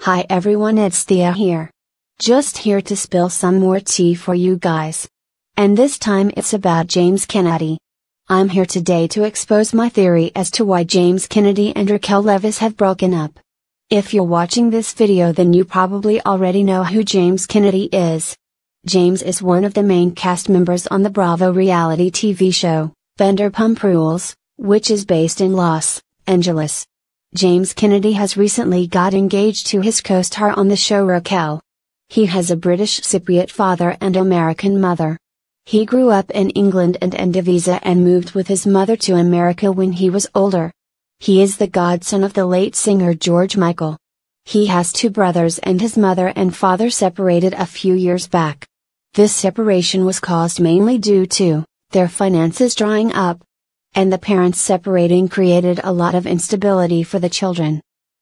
Hi everyone, it's Thea here. Just here to spill some more tea for you guys. And this time it's about James Kennedy. I'm here today to expose my theory as to why James Kennedy and Raquel Leviss have broken up. If you're watching this video, then you probably already know who James Kennedy is. James is one of the main cast members on the Bravo reality TV show, Vanderpump Rules, which is based in Los Angeles. James Kennedy has recently got engaged to his co-star on the show, Raquel. He has a British Cypriot father and American mother. He grew up in England and Indivisa and moved with his mother to America when he was older. He is the godson of the late singer George Michael. He has two brothers and his mother and father separated a few years back. This separation was caused mainly due to their finances drying up. And the parents separating created a lot of instability for the children.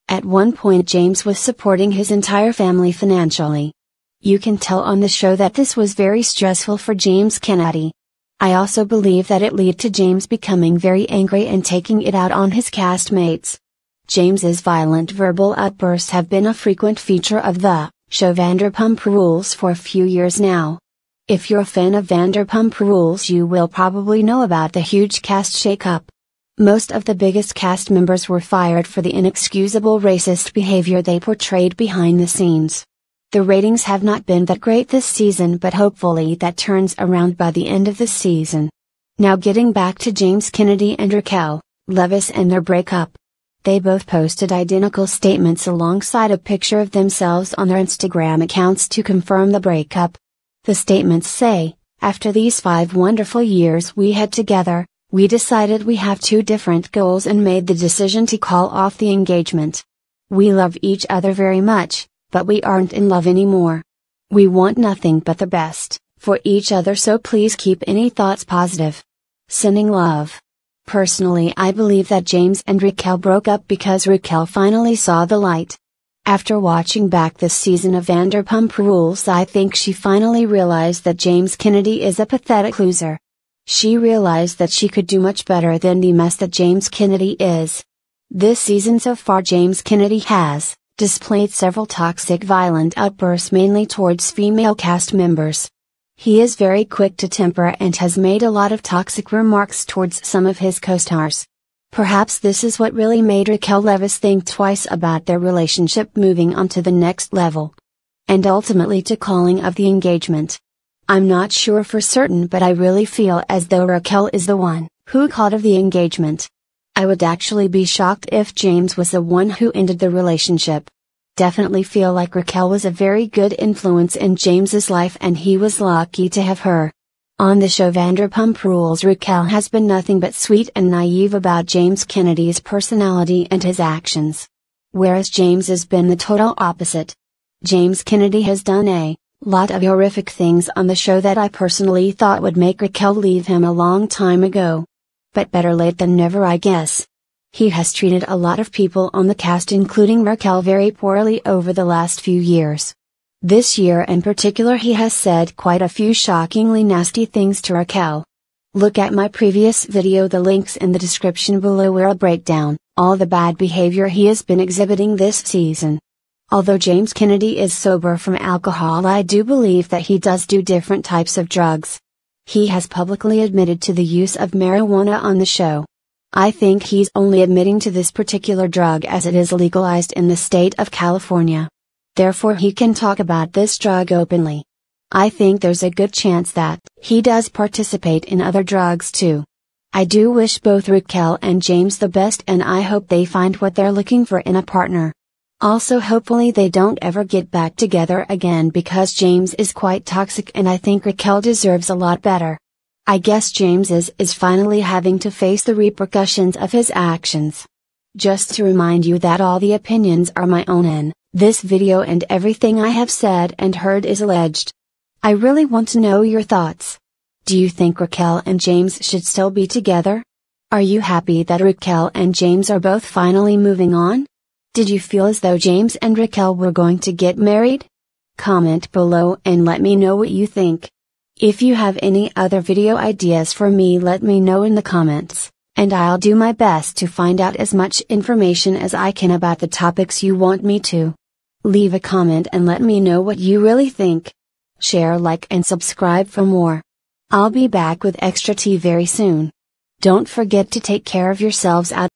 At one point James was supporting his entire family financially. You can tell on the show that this was very stressful for James Kennedy. I also believe that it led to James becoming very angry and taking it out on his castmates. James's violent verbal outbursts have been a frequent feature of the show Vanderpump Rules for a few years now. If you're a fan of Vanderpump Rules, you will probably know about the huge cast shakeup. Most of the biggest cast members were fired for the inexcusable racist behavior they portrayed behind the scenes. The ratings have not been that great this season, but hopefully that turns around by the end of the season. Now getting back to James Kennedy and Raquel Leviss and their breakup. They both posted identical statements alongside a picture of themselves on their Instagram accounts to confirm the breakup. The statements say, "After these 5 wonderful years we had together, we decided we have 2 different goals and made the decision to call off the engagement. We love each other very much, but we aren't in love anymore. We want nothing but the best for each other, so please keep any thoughts positive. Sending love." Personally, I believe that James and Raquel broke up because Raquel finally saw the light. After watching back this season of Vanderpump Rules, I think she finally realized that James Kennedy is a pathetic loser. She realized that she could do much better than the mess that James Kennedy is. This season so far, James Kennedy has displayed several toxic violent outbursts mainly towards female cast members. He is very quick to temper and has made a lot of toxic remarks towards some of his co-stars. Perhaps this is what really made Raquel Leviss think twice about their relationship moving on to the next level. And ultimately to calling of the engagement. I'm not sure for certain, but I really feel as though Raquel is the one who called of the engagement. I would actually be shocked if James was the one who ended the relationship. Definitely feel like Raquel was a very good influence in James's life and he was lucky to have her. On the show Vanderpump Rules, Raquel has been nothing but sweet and naive about James Kennedy's personality and his actions. Whereas James has been the total opposite. James Kennedy has done a lot of horrific things on the show that I personally thought would make Raquel leave him a long time ago. But better late than never, I guess. He has treated a lot of people on the cast, including Raquel, very poorly over the last few years. This year in particular he has said quite a few shockingly nasty things to Raquel. Look at my previous video, the links in the description below, where I'll break down all the bad behavior he has been exhibiting this season. Although James Kennedy is sober from alcohol, I do believe that he does do different types of drugs. He has publicly admitted to the use of marijuana on the show. I think he's only admitting to this particular drug as it is legalized in the state of California. Therefore he can talk about this drug openly. I think there's a good chance that he does participate in other drugs too. I do wish both Raquel and James the best, and I hope they find what they're looking for in a partner. Also hopefully they don't ever get back together again, because James is quite toxic and I think Raquel deserves a lot better. I guess James is finally having to face the repercussions of his actions. Just to remind you that all the opinions are my own in this video and everything I have said and heard is alleged. I really want to know your thoughts. Do you think Raquel and James should still be together? Are you happy that Raquel and James are both finally moving on? Did you feel as though James and Raquel were going to get married? Comment below and let me know what you think. If you have any other video ideas for me, let me know in the comments. and I'll do my best to find out as much information as I can about the topics you want me to. Leave a comment and let me know what you really think. Share, like, and subscribe for more. I'll be back with extra tea very soon. Don't forget to take care of yourselves out